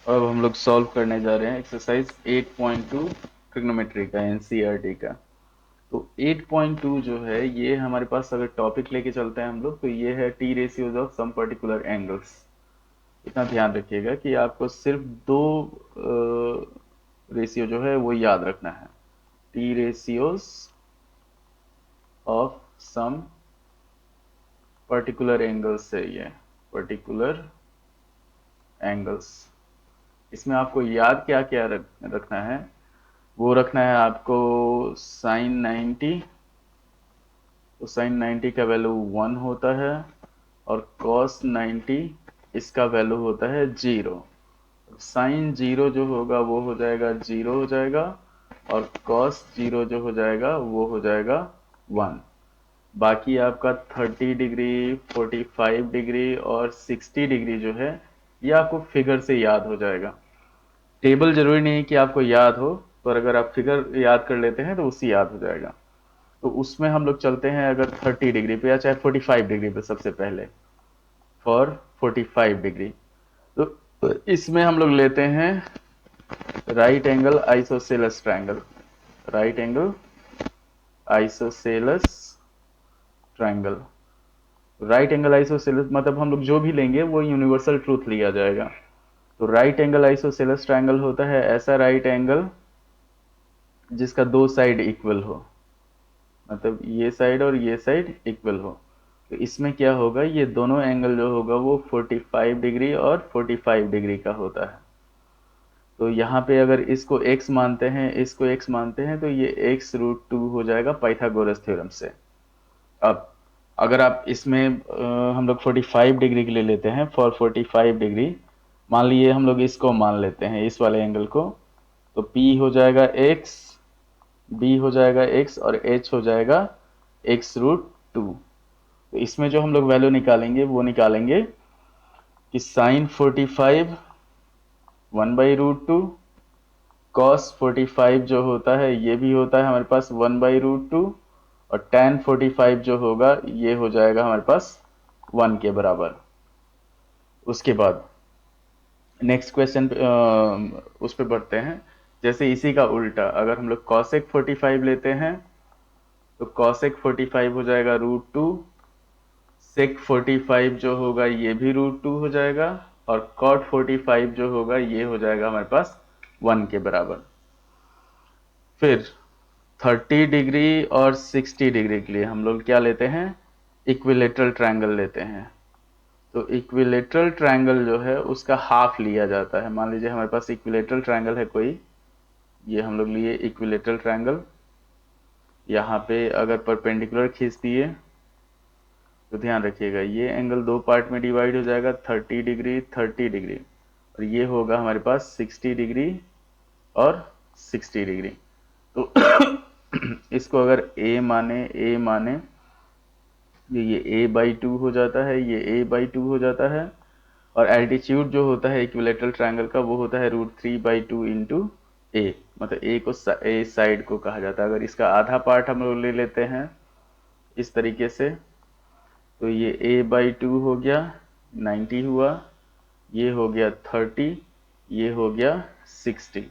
अब हम लोग सॉल्व करने जा रहे हैं एक्सरसाइज 8.2 ट्रिग्नोमेट्री का एनसीईआरटी का। तो 8.2 जो है ये हमारे पास अगर टॉपिक लेके चलते हैं हम लोग तो ये है T ratios of some particular angles. इतना ध्यान रखिएगा कि आपको सिर्फ दो रेशियो जो है वो याद रखना है। T ratios of some particular angles है ये, पर्टिकुलर एंगल्स। इसमें आपको याद क्या क्या रखना है, वो रखना है आपको साइन 90। तो साइन 90 का वैल्यू 1 होता है और कॉस 90 इसका वैल्यू होता है 0। साइन 0 जो होगा वो हो जाएगा 0 हो जाएगा और कॉस 0 जो हो जाएगा वो हो जाएगा 1। बाकी आपका 30 डिग्री, 45 डिग्री और 60 डिग्री जो है ये आपको फिगर से याद हो जाएगा। टेबल जरूरी नहीं कि आपको याद हो, पर अगर आप फिगर याद कर लेते हैं तो उससे याद हो जाएगा। तो उसमें हम लोग चलते हैं अगर 30 डिग्री पे या चाहे 45 डिग्री पे। सबसे पहले फॉर 45 डिग्री तो इसमें हम लोग लेते हैं right angle isosceles triangle. Right angle isosceles triangle. Right angle isosceles मतलब हम लोग जो भी लेंगे वो यूनिवर्सल ट्रूथ लिया जाएगा। तो राइट एंगल आइसोसेलस ट्रायंगल होता है ऐसा राइट एंगल जिसका दो साइड इक्वल हो, मतलब ये साइड और ये साइड इक्वल हो। तो इसमें क्या होगा, ये दोनों एंगल जो होगा वो 45 डिग्री और 45 डिग्री का होता है। तो यहाँ पे अगर इसको x मानते हैं, इसको x मानते हैं, तो ये x√2 हो जाएगा पाइथागोरस थ्योरम से। अब अगर आप इसमें हम लोग 45 डिग्री के लिए लेते हैं, फॉर 45 डिग्री मान लीजिए हम लोग इसको मान लेते हैं, इस वाले एंगल को। तो P हो जाएगा x, B हो जाएगा x और h हो जाएगा x√2। तो इसमें जो हम लोग वैल्यू निकालेंगे वो निकालेंगे कि साइन 45 1/√2, कॉस 45 जो होता है ये भी होता है हमारे पास 1/√2 और tan 45 जो होगा ये हो जाएगा हमारे पास 1 के बराबर। उसके बाद नेक्स्ट क्वेश्चन उस पर बढ़ते हैं। जैसे इसी का उल्टा अगर हम लोग कॉसेक 45 लेते हैं तो कॉसेक 45 हो जाएगा √2, सेक 45 जो होगा ये भी √2 हो जाएगा और कॉट 45 जो होगा ये हो जाएगा हमारे पास 1 के बराबर। फिर 30 डिग्री और 60 डिग्री के लिए हम लोग क्या लेते हैं, इक्विलेटरल ट्रायंगल लेते हैं। तो इक्विलेटरल ट्रायंगल जो है उसका हाफ लिया जाता है। मान लीजिए हमारे पास इक्विलेटरल ट्रायंगल है कोई, ये हम लोग लिए इक्विलेटरल ट्रायंगल। यहाँ पे अगर परपेंडिकुलर खींच दिए तो ध्यान रखिएगा ये एंगल दो पार्ट में डिवाइड हो जाएगा, 30 डिग्री 30 डिग्री, और ये होगा हमारे पास 60 डिग्री और 60 डिग्री। तो इसको अगर a माने ये a/2 हो जाता है, ये a/2 हो जाता है। और एल्टीट्यूड जो होता है इक्विलेटरल ट्रायंगल का वो होता है √3/2 इंटू ए, मतलब ए को ए साइड को कहा जाता है। अगर इसका आधा पार्ट हम लोग ले लेते हैं इस तरीके से तो ये a/2 हो गया 90 हुआ, ये हो गया 30, ये हो गया 60।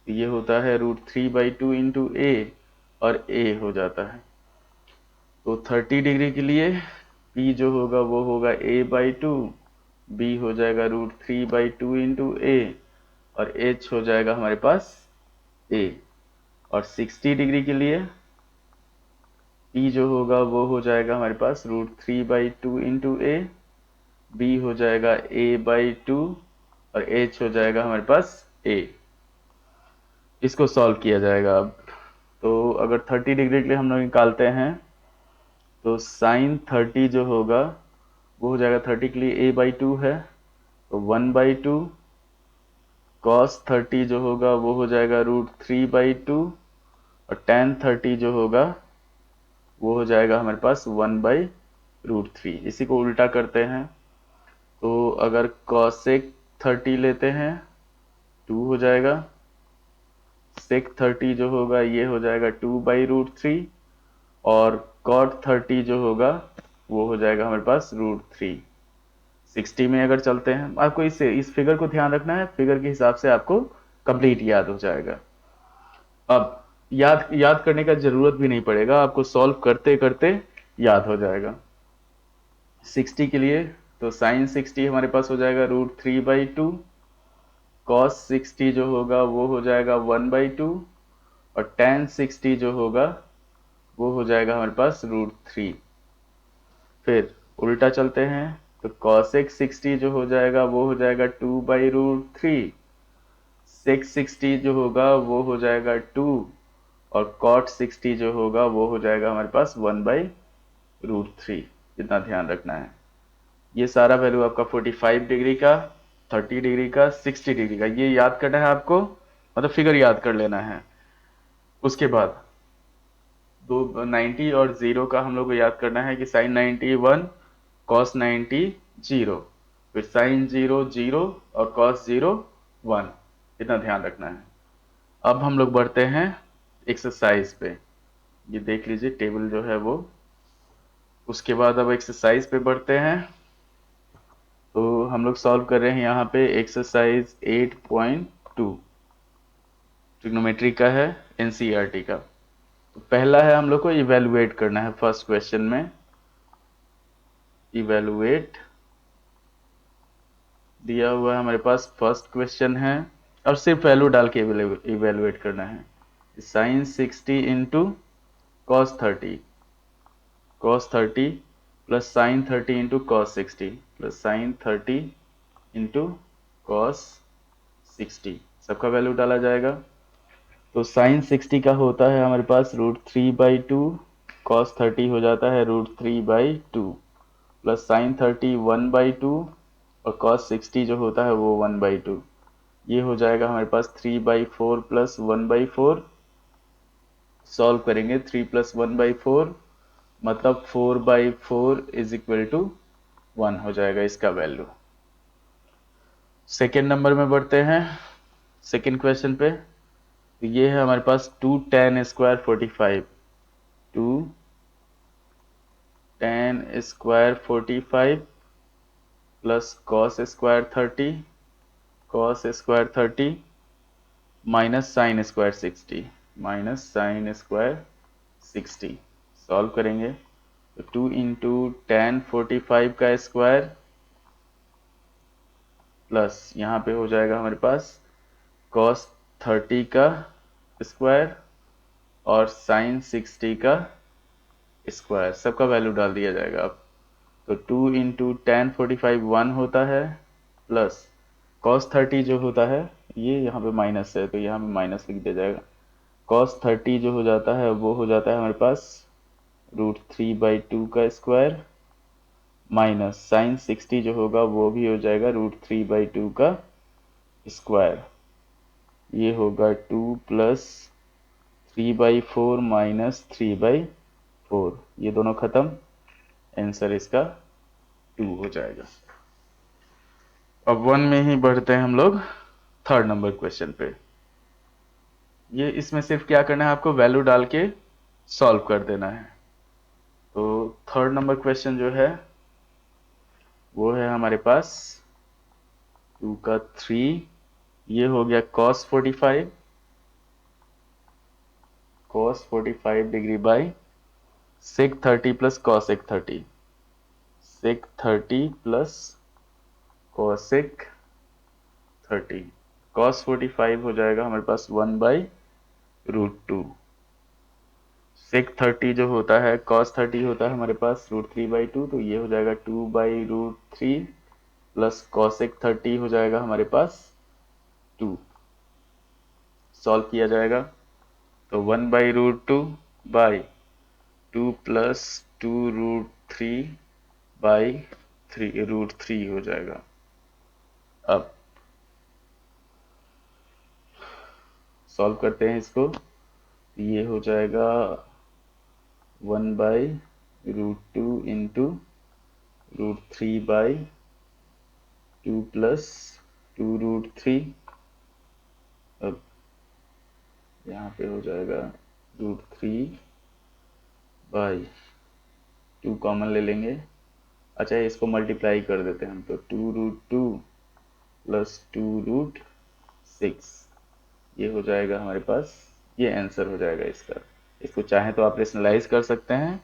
ये होता है √3/2 इंटू ए और a हो जाता है। तो 30 डिग्री के लिए P जो होगा वो होगा a/2, B हो जाएगा √3/2 इंटू ए और H हो जाएगा हमारे पास a। और 60 डिग्री के लिए P जो होगा वो हो जाएगा हमारे पास √3/2 इंटू ए, B हो जाएगा a/2 और H हो जाएगा हमारे पास a। इसको सॉल्व किया जाएगा अब। तो अगर 30 डिग्री के लिए हम लोग निकालते हैं तो साइन 30 जो होगा वो हो जाएगा, 30 के लिए a/2 है तो 1/2, कॉस 30 जो होगा वो हो जाएगा √3/2 और tan 30 जो होगा वो हो जाएगा हमारे पास 1/√3। इसी को उल्टा करते हैं तो अगर कॉसेक 30 लेते हैं 2 हो जाएगा, सेक 30 जो होगा ये हो जाएगा 2/√3 और कॉट 30 जो होगा वो हो जाएगा हमारे पास √3। 60 में अगर चलते हैं, आपको इस फिगर को ध्यान रखना है, फिगर के हिसाब से आपको कंप्लीट याद हो जाएगा। अब याद याद करने का जरूरत भी नहीं पड़ेगा, आपको सॉल्व करते करते याद हो जाएगा। 60 के लिए तो साइन 60 हमारे पास हो जाएगा √3/2, कॉस 60 जो होगा वो हो जाएगा 1/2, और tan 60 जो होगा वो हो जाएगा हमारे पास √3। फिर उल्टा चलते हैं, तो cosec 60 जो हो जाएगा वो हो जाएगा 2/√3, sec 60 जो होगा वो हो जाएगा 2, और cot 60 जो होगा वो हो जाएगा हमारे पास 1/√3। इतना ध्यान रखना है। ये सारा वैल्यू आपका 45 डिग्री का, 30 डिग्री का, 60 डिग्री का, ये याद करना है आपको, मतलब फिगर याद कर लेना है। उसके बाद दो 90 और 0 का हम लोग को याद करना है कि साइन 90 1, कॉस 90 0, फिर साइन 0 0 और कॉस 0 1। इतना ध्यान रखना है। अब हम लोग बढ़ते हैं एक्सरसाइज पे, ये देख लीजिए टेबल जो है वो। उसके बाद अब एक्सरसाइज पे बढ़ते हैं, तो हम लोग सॉल्व कर रहे हैं यहाँ पे एक्सरसाइज 8.2, ट्रिग्नोमेट्री का है, एनसीईआरटी का। तो पहला है हम लोग को इवेलुएट करना है। फर्स्ट क्वेश्चन में इवेलुएट दिया हुआ है हमारे पास, फर्स्ट क्वेश्चन है, और सिर्फ वैल्यू डाल के इवेलुएट करना है। Sine 60 into cos 30 plus sine 30 into cos 60 plus sine 30 into cos 60, सबका वैल्यू डाला जाएगा। तो साइन 60 का होता है हमारे पास √3/2, cos 30 हो जाता है √3/2, प्लस साइन 30 1/2, और cos 60 जो होता है वो 1/2। ये हो जाएगा हमारे पास 3/4 प्लस 1/4। सॉल्व करेंगे 3 प्लस 1/4, मतलब 4/4 इज इक्वल टू 1 हो जाएगा इसका वैल्यू। सेकेंड नंबर में बढ़ते हैं, सेकेंड क्वेश्चन पे। तो ये है हमारे पास 2tan² 45, 2tan² 45 plus cos² 30 minus sin² 60। Solve करेंगे तो 2 इंटू tan 45 का स्क्वायर, प्लस यहाँ पे हो जाएगा हमारे पास cos 30 का स्क्वायर और sin 60 का स्क्वायर, सबका वैल्यू डाल दिया जाएगा। अब तो 2 इंटू tan 45 1 होता है, प्लस cos 30 जो होता है, ये यहाँ पे माइनस है तो यहाँ पे माइनस लिख दिया जाएगा। cos 30 जो हो जाता है वो हो जाता है हमारे पास √3/2 का स्क्वायर, माइनस साइन 60 जो होगा वो भी हो जाएगा √3/2 का स्क्वायर। ये होगा 2 प्लस 3/4 माइनस 3/4, ये दोनों खत्म, आंसर इसका 2 हो जाएगा। अब 1 में ही बढ़ते हैं हम लोग थर्ड नंबर क्वेश्चन पे। ये इसमें सिर्फ क्या करना है, आपको वैल्यू डाल के सॉल्व कर देना है। तो थर्ड नंबर क्वेश्चन जो है वो है हमारे पास 2 का 3, ये हो गया cos 45 degree by sec 30 plus cosec 30, sec 30 plus cosec 30, cos 45 हो जाएगा हमारे पास 1/√2, sec 30 जो होता है cos 30 होता है हमारे पास √3/2, तो ये हो जाएगा 2/√3, प्लस cosec 30 हो जाएगा हमारे पास 2। सॉल्व किया जाएगा तो 1/√2 बाई 2 प्लस 2√3/3 हो जाएगा। अब सॉल्व करते हैं इसको, ये हो जाएगा 1/√2 इंटू √3/2 प्लस 2√3। अब यहाँ पे हो जाएगा √3/2 कॉमन ले लेंगे, अच्छा इसको मल्टीप्लाई कर देते हैं हम, तो 2√2 प्लस 2√6, ये हो जाएगा हमारे पास, ये आंसर हो जाएगा इसका। इसको चाहे तो आप रेशनलाइज कर सकते हैं,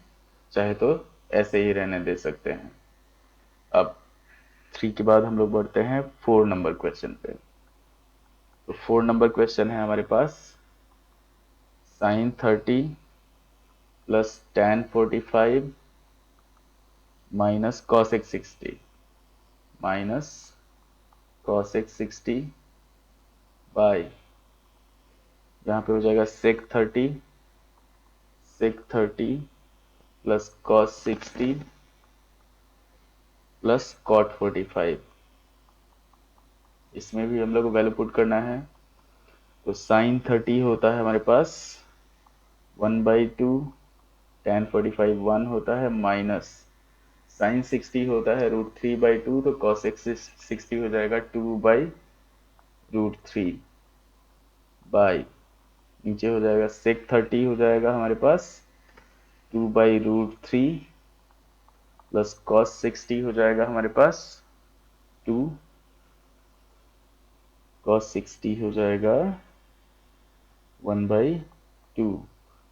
चाहे तो ऐसे ही रहने दे सकते हैं। अब 3 के बाद हम लोग बढ़ते हैं 4 नंबर क्वेश्चन पे। तो 4 नंबर क्वेश्चन है हमारे पास sin 30 plus tan 45 minus cos 60 minus cos 60 by, यहाँ पे हो जाएगा sec 30 plus cos 60 plus cot 45। इसमें भी हम लोग को वैल्यू पुट करना है। तो sin 30 होता है हमारे पास 1/2, tan 45 1 होता है, माइनस sin 60 होता है √3/2, तो cos 60 हो जाएगा 2/√3 बाय, नीचे हो जाएगा sec 30 हो जाएगा हमारे पास 2/√3 प्लस cos 60 हो जाएगा हमारे पास 2, cos 60 हो जाएगा 1/2,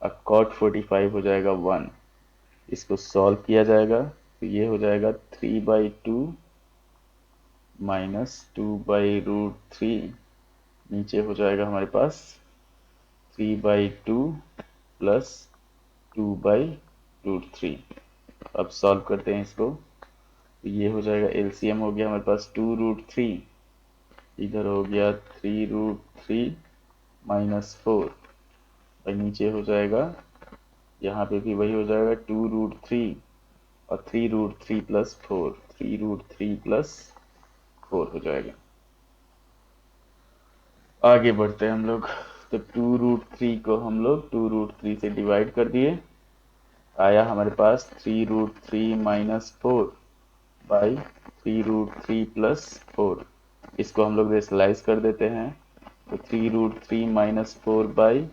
अब cot 45 हो जाएगा 1। इसको सॉल्व किया जाएगा तो ये हो जाएगा 3/2 माइनस 2/√3, नीचे हो जाएगा हमारे पास 3/2 प्लस 2/√3। अब सॉल्व करते हैं इसको, तो ये हो जाएगा एलसीएम हो गया हमारे पास 2√3, इधर हो गया 3√3 माइनस 4, और नीचे हो जाएगा, यहाँ पे भी वही हो जाएगा 2√3 और 3√3 प्लस 4, 3√3 प्लस 4 हो जाएगा। आगे बढ़ते हैं हम लोग, तो 2√3 को हम लोग 2√3 से डिवाइड कर दिए, आया हमारे पास 3√3 माइनस 4 बाई 3√3 प्लस 4। इसको हम लोग रेशनलाइज कर देते हैं, तो 3√3 माइनस 4 बाई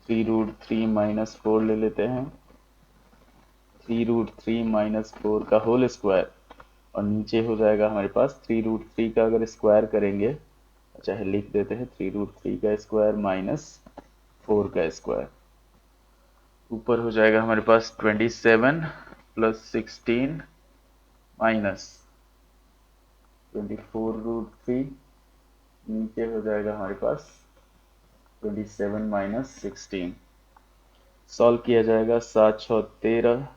3√3 माइनस 4 ले लेते हैं, 3√3 माइनस 4 का होल स्क्वायर, और नीचे हो जाएगा हमारे पास 3√3 का अगर स्क्वायर करेंगे, चाहे लिख देते हैं 3√3 का स्क्वायर माइनस 4 का स्क्वायर, ऊपर हो जाएगा हमारे पास 27 प्लस 16 माइनस 24√3, नीचे हो जाएगा हमारे पास 27 माइनस 16। सॉल्व किया जाएगा, 7 6 13,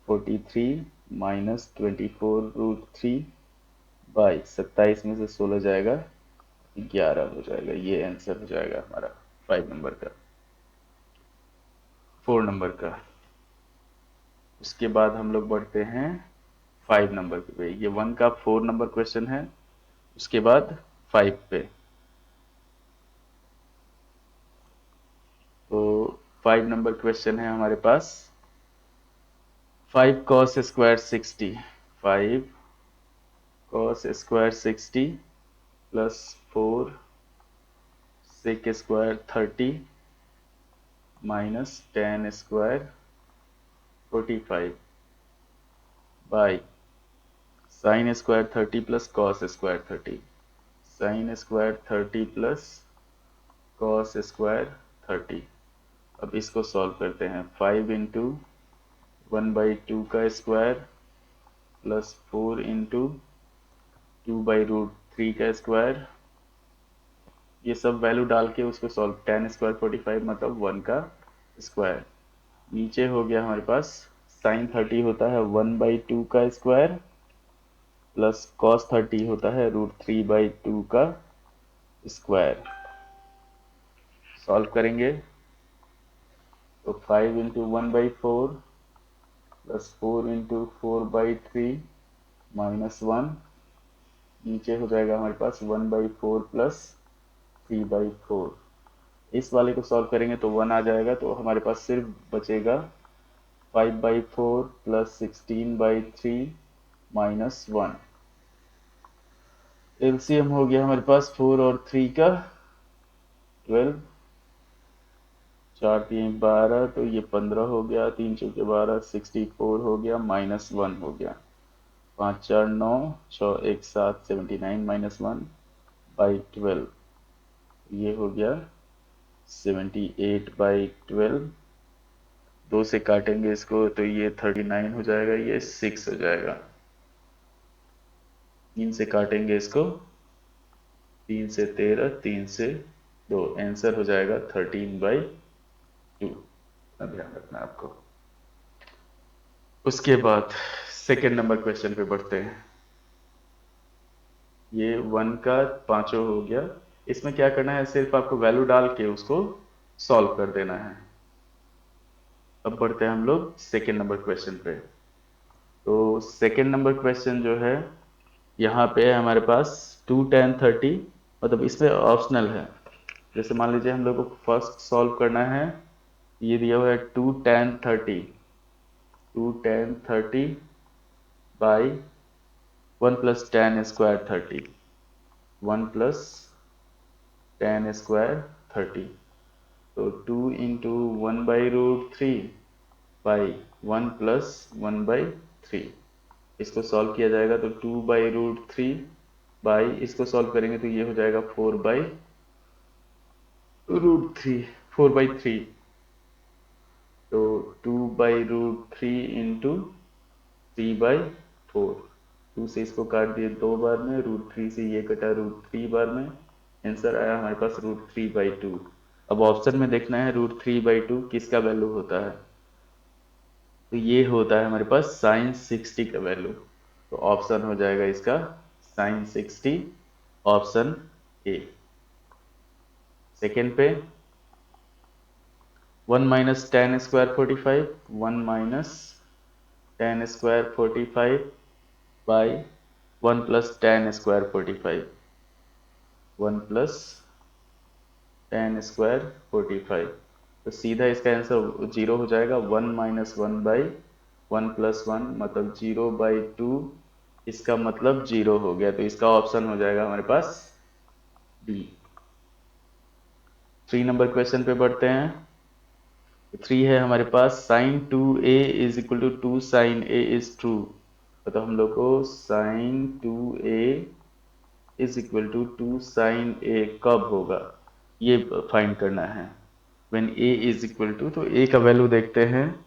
43 माइनस 24√3 बाई 27 में से 16 जाएगा 11 हो जाएगा, ये आंसर हो जाएगा हमारा 5 नंबर का, 4 नंबर का। उसके बाद हम लोग बढ़ते हैं 5 नंबर पे। ये 1 का 4 नंबर क्वेश्चन है, उसके बाद 5 पे। तो 5 नंबर क्वेश्चन है हमारे पास 5 cos square 60, 5 cos square 60 plus 4 sec square 30 minus tan square 45 by sin square 30 plus cos square 30, sin square 30 plus cos square 30। अब इसको सॉल्व करते हैं, 5 इंटू 1/2 का स्क्वायर प्लस 4 इंटू 2/√3 का स्क्वायर, ये सब वैल्यू डाल के उसको सॉल्व, tan स्क्वायर 45 मतलब 1 का स्क्वायर, नीचे हो गया हमारे पास sin 30 होता है 1/2 का स्क्वायर प्लस cos 30 होता है √3/2 का स्क्वायर। सॉल्व करेंगे तो 5 इंटू 1/4 प्लस 4 इंटू 4/3 माइनस 1, नीचे हो जाएगा हमारे पास 1/4 प्लस 3/4। इस वाले को सॉल्व करेंगे तो 1 आ जाएगा, तो हमारे पास सिर्फ बचेगा 5/4 प्लस 16/3 माइनस 1। एलसीएम हो गया हमारे पास 4 और 3 का 12, 4 3 12, तो ये 15 हो गया, 3 चौके 12, 64 हो गया, -1 हो गया, 5 4 9, 6 1 7, 79 -1 बाई 12, ये हो गया 78/12। 2 से काटेंगे इसको तो ये 39 हो जाएगा, ये 6 हो जाएगा। 3 से काटेंगे इसको, 3 से 13, 3 से 2, आंसर हो जाएगा 13/2। ध्यान रखना आपको। उसके बाद सेकेंड नंबर क्वेश्चन पे बढ़ते हैं। ये 1 का पांचों हो गया। इसमें क्या करना है, सिर्फ आपको वैल्यू डाल के उसको सॉल्व कर देना है। अब बढ़ते हैं हम लोग सेकेंड नंबर क्वेश्चन पे। तो सेकेंड नंबर क्वेश्चन जो है, यहाँ पे है हमारे पास 2 tan 30, मतलब इसमें ऑप्शनल है। जैसे मान लीजिए हम लोग को फर्स्ट सॉल्व करना है, ये दिया हुआ है 2 tan 30, 2 tan 30 by 1 + tan² 30, 1 + tan² 30, तो 2 × 1/√3 बाई 1 + 1/3। इसको सॉल्व किया जाएगा तो 2/√3 बाई, इसको सॉल्व करेंगे तो ये हो जाएगा 4/√3, 4/3। तो 2/√3 इंटू 3/4, 2 से इसको काट दिए 2 बार में, √3 से ये कटा √3 बार में, आंसर आया हमारे पास √3/2। अब ऑप्शन में देखना है √3/2 किसका वैल्यू होता है, तो ये होता है हमारे पास sin 60 का वैल्यू। तो ऑप्शन हो जाएगा इसका sin 60, ऑप्शन ए। सेकेंड पे 1 - tan² 45, 1 - tan² 45 by 1 + tan² 45, 1 + tan² 45, तो सीधा इसका आंसर 0 हो जाएगा। 1 - 1/1 + 1 मतलब 0/2, इसका मतलब 0 हो गया, तो इसका ऑप्शन हो जाएगा हमारे पास डी। 3 नंबर क्वेश्चन पे बढ़ते हैं। 3 है हमारे पास sin 2a = 2 sin a is true. तो हम लोग को sin 2a = 2 sin a कब होगा, ये फाइंड करना है। व्हेन a = तो a का वैल्यू देखते हैं,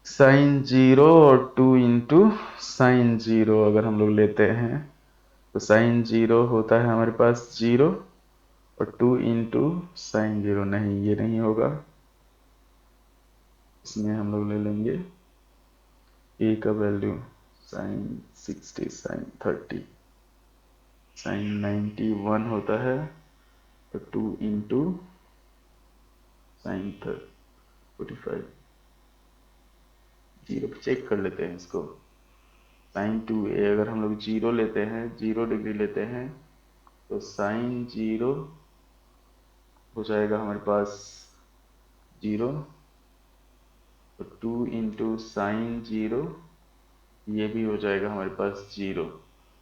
sin 0 और 2 × sin 0 अगर हम लोग लेते हैं तो sin 0 होता है हमारे पास 0, और 2 × sin 0, नहीं ये नहीं होगा, इसमें हम लोग ले लेंगे a का वैल्यू sin 60, sin 30, sin 91 होता है, तो 2 × sin 45, 0 चेक कर लेते हैं इसको। sin 2a अगर हम लोग 0 लेते हैं, 0 डिग्री लेते हैं, तो sin 0 हो जाएगा हमारे पास 0, तो 2 × sin 0 ये भी हो जाएगा हमारे पास 0।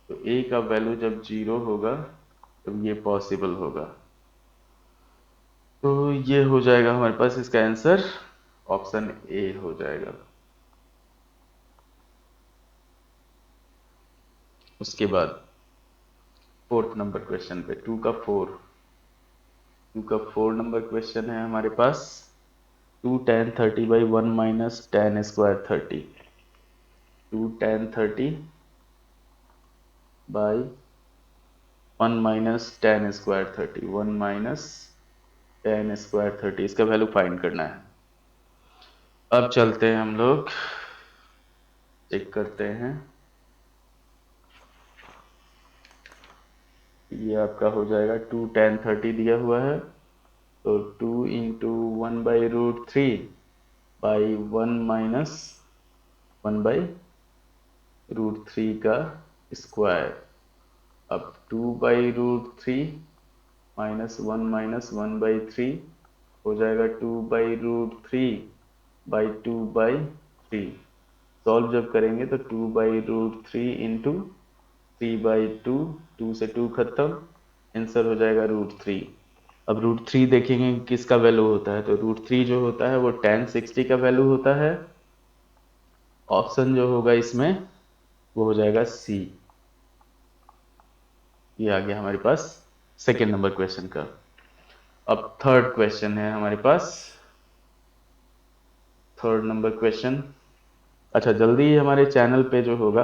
तो a का वैल्यू जब 0 होगा तब ये पॉसिबल होगा, तो ये हो जाएगा हमारे पास इसका आंसर ऑप्शन ए हो जाएगा। उसके बाद फोर्थ नंबर क्वेश्चन पे 2 का 4 नंबर क्वेश्चन है हमारे पास। 2 tan 30/1 - tan² 30, 2 tan 30 by 1 - tan² 30, 1 - tan² 30, इसका वैल्यू फाइंड करना है। अब चलते हैं हम लोग चेक करते हैं। ये आपका हो जाएगा 2 tan 30 दिया हुआ है, तो 2 × 1/√3 बाई 1 - 1/√3 का स्क्वायर। अब 2/√3 -1 - 1/3 हो जाएगा 2/√3 बाई 2/3। सॉल्व जब करेंगे तो 2/√3 इंटू 3/2, 2 से 2 खत्म, आंसर हो जाएगा √3। अब रूट थ्री देखेंगे किसका वैल्यू होता है, तो रूट थ्री जो होता है वो tan 60 का वैल्यू होता है। ऑप्शन जो होगा इसमें वो हो जाएगा सी। ये आ गया हमारे पास सेकेंड नंबर क्वेश्चन का। अब थर्ड क्वेश्चन है हमारे पास, थर्ड नंबर क्वेश्चन। अच्छा, जल्दी ही हमारे चैनल पे जो होगा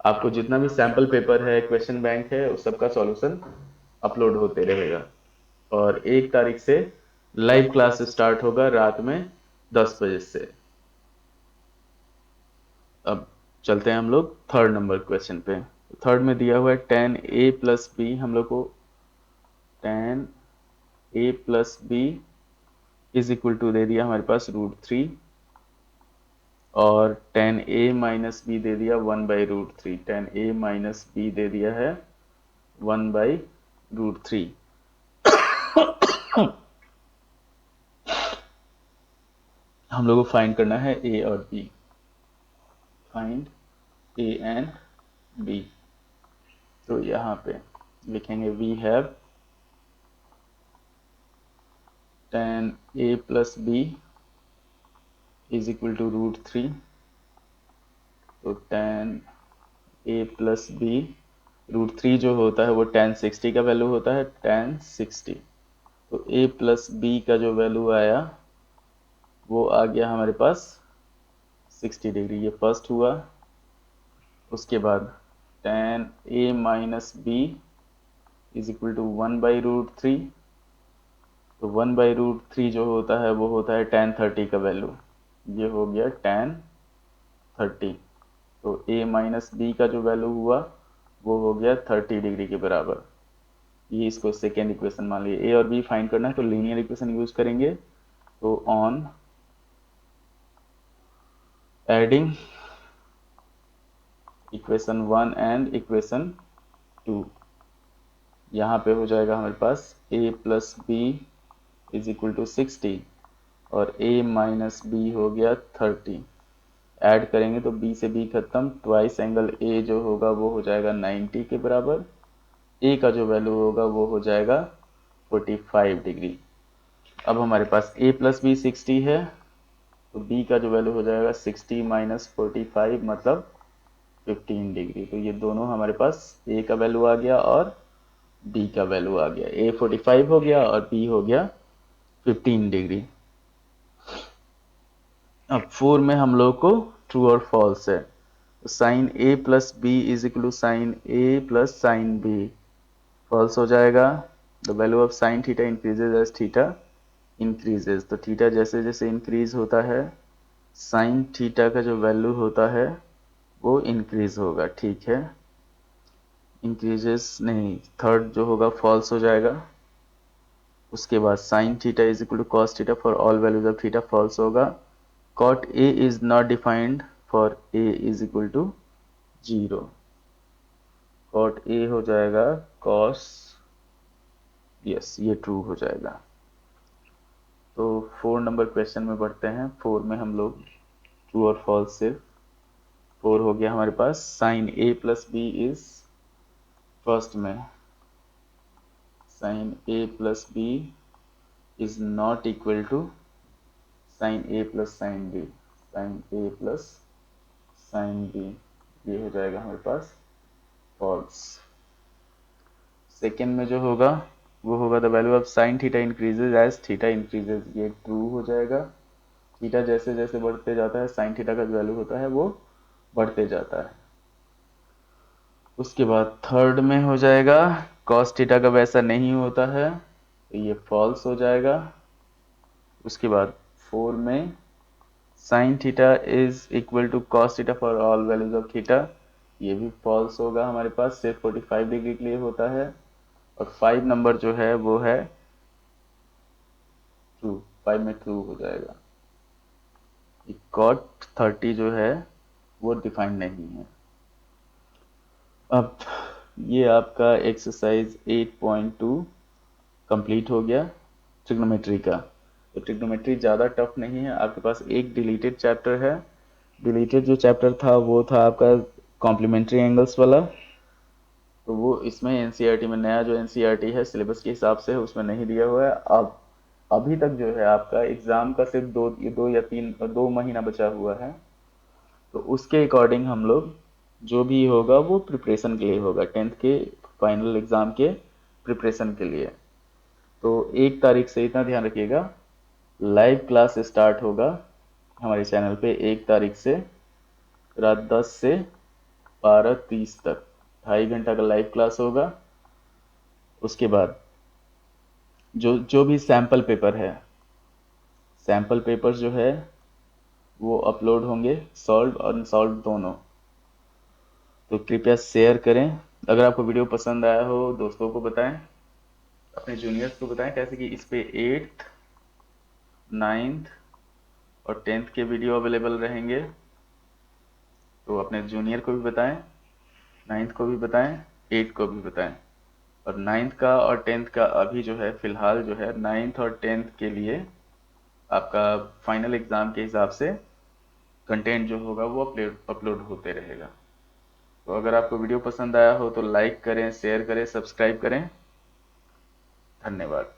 आपको जितना भी सैम्पल पेपर है, क्वेश्चन बैंक है, उस सबका सॉल्यूशन अपलोड होते रहेगा। और 1 तारीख से लाइव क्लास स्टार्ट होगा रात में 10 बजे से। अब चलते हैं हम लोग थर्ड नंबर क्वेश्चन पे। थर्ड में दिया हुआ है tan a प्लस बी, हम लोग को tan a plus B is equal to दे दिया हमारे पास रूट थ्री, और tan a माइनस बी दे दिया 1/√3। tan a माइनस बी दे दिया है 1/√3। हम लोग को फाइंड करना है a और b। Find a and b। तो यहाँ पे लिखेंगे we have tan a plus B is equal to √3। तो tan a प्लस बी, √3 जो होता है वो tan 60 का वैल्यू होता है, tan 60। तो a प्लस बी का जो वैल्यू आया वो आ गया हमारे पास 60 डिग्री। ये फर्स्ट हुआ। उसके बाद tan a minus B is equal to 1/√3। तो 1/√3 जो होता है वो होता है tan 30 का वैल्यू। ये हो गया tan 30। तो a माइनस बी का जो वैल्यू हुआ वो हो गया 30 डिग्री के बराबर। ये इसको सेकेंड इक्वेशन मान लिया। ए और बी फाइंड करना है तो लीनियर इक्वेशन यूज करेंगे। तो on adding equation 1 and equation 2, यहाँ पे हो जाएगा हमारे पास a plus B is equal to 60 और a माइनस बी हो गया 30। ऐड करेंगे तो b से b खत्म, ट्वाइस एंगल a जो होगा वो हो जाएगा 90 के बराबर। a का जो वैल्यू होगा वो हो जाएगा 45 डिग्री। अब हमारे पास a प्लस बी 60 है, तो b का जो वैल्यू हो जाएगा 60 माइनस 45 मतलब 15 डिग्री। तो ये दोनों हमारे पास a का वैल्यू आ गया और b का वैल्यू आ गया। a 45 हो गया और b हो गया 15 डिग्री। अब 4 में हम लोग को ट्रू और फॉल्स है। Sine a plus B is equal to sine a plus sine B, false हो जाएगा। The value of sine theta increases as theta increases. तो थीटा जैसे जैसे इंक्रीज होता है साइन थीटा का जो वैल्यू होता है वो इंक्रीज होगा। ठीक है, इंक्रीजेस नहीं, थर्ड जो होगा फॉल्स हो जाएगा। उसके बाद sine theta is equal to cos theta for all values of theta, false होगा। Cot A is not defined for A is equal to 0। Cot A हो जाएगा कॉस, यस ये ट्रू हो जाएगा। तो 4 नंबर क्वेश्चन में बढ़ते हैं। 4 में हम लोग ट्रू और फॉल्स से 4 हो गया हमारे पास sine A plus B is, first में sine A plus B is not equal to sine A plus sine B. Sine A plus sine B ये हो जाएगा हमारे पास फॉल्स। सेकेंड में जो होगा वो होगा the value of sine theta increases as theta increases, ये ट्रू हो जाएगा। थीटा जैसे जैसे बढ़ते जाता है साइन थीटा का जो वैल्यू होता है वो बढ़ते जाता है। उसके बाद थर्ड में हो जाएगा कॉस थीटा का वैसा नहीं होता है, तो ये फॉल्स हो जाएगा। उसके बाद 4 में sine theta is equal to cos theta for all values of theta, ये भी फॉल्स होगा हमारे पास, सिर्फ 45 डिग्री के लिए होता है। और 5 नंबर जो है वो है ट्रू, 5 में ट्रू हो जाएगा। कॉट 30 जो है वो डिफाइंड नहीं है। अब ये आपका एक्सरसाइज 8.2 कंप्लीट हो गया ट्रिग्नोमेट्री का। तो ट्रिग्नोमेट्री ज़्यादा टफ नहीं है, आपके पास एक डिलीटेड चैप्टर है। डिलीटेड जो चैप्टर था वो था आपका कॉम्प्लीमेंट्री एंगल्स वाला। तो वो इसमें एनसीईआरटी में नया जो एनसीईआरटी है सिलेबस के हिसाब से उसमें नहीं दिया हुआ है। अब अभी तक जो है आपका एग्ज़ाम का सिर्फ दो या तीन 2 महीना बचा हुआ है। तो उसके अकॉर्डिंग हम लोग जो भी होगा वो प्रिपरेशन के लिए होगा, 10th के फाइनल एग्ज़ाम के प्रिपरेशन के लिए। तो 1 तारीख से इतना ध्यान रखिएगा, लाइव क्लास स्टार्ट होगा हमारे चैनल पे 1 तारीख से, रात 10 से 12:30 तक 2.5 घंटा का लाइव क्लास होगा। उसके बाद जो जो भी सैम्पल पेपर है, सैम्पल पेपर जो है वो अपलोड होंगे, सॉल्व और अनसॉल्व दोनों। तो कृपया शेयर करें। अगर आपको वीडियो पसंद आया हो दोस्तों को बताएं, अपने जूनियर्स को बताएं, कैसे कि इस पे 8th 9th और 10th के वीडियो अवेलेबल रहेंगे। तो अपने जूनियर को भी बताएं, 9th को भी बताएं, 8th को भी बताएं। और 9th का और 10th का अभी जो है फ़िलहाल जो है 9th और 10th के लिए आपका फाइनल एग्ज़ाम के हिसाब से कंटेंट जो होगा वो अपलोड होते रहेगा। तो अगर आपको वीडियो पसंद आया हो तो लाइक करें, शेयर करें, सब्सक्राइब करें। धन्यवाद।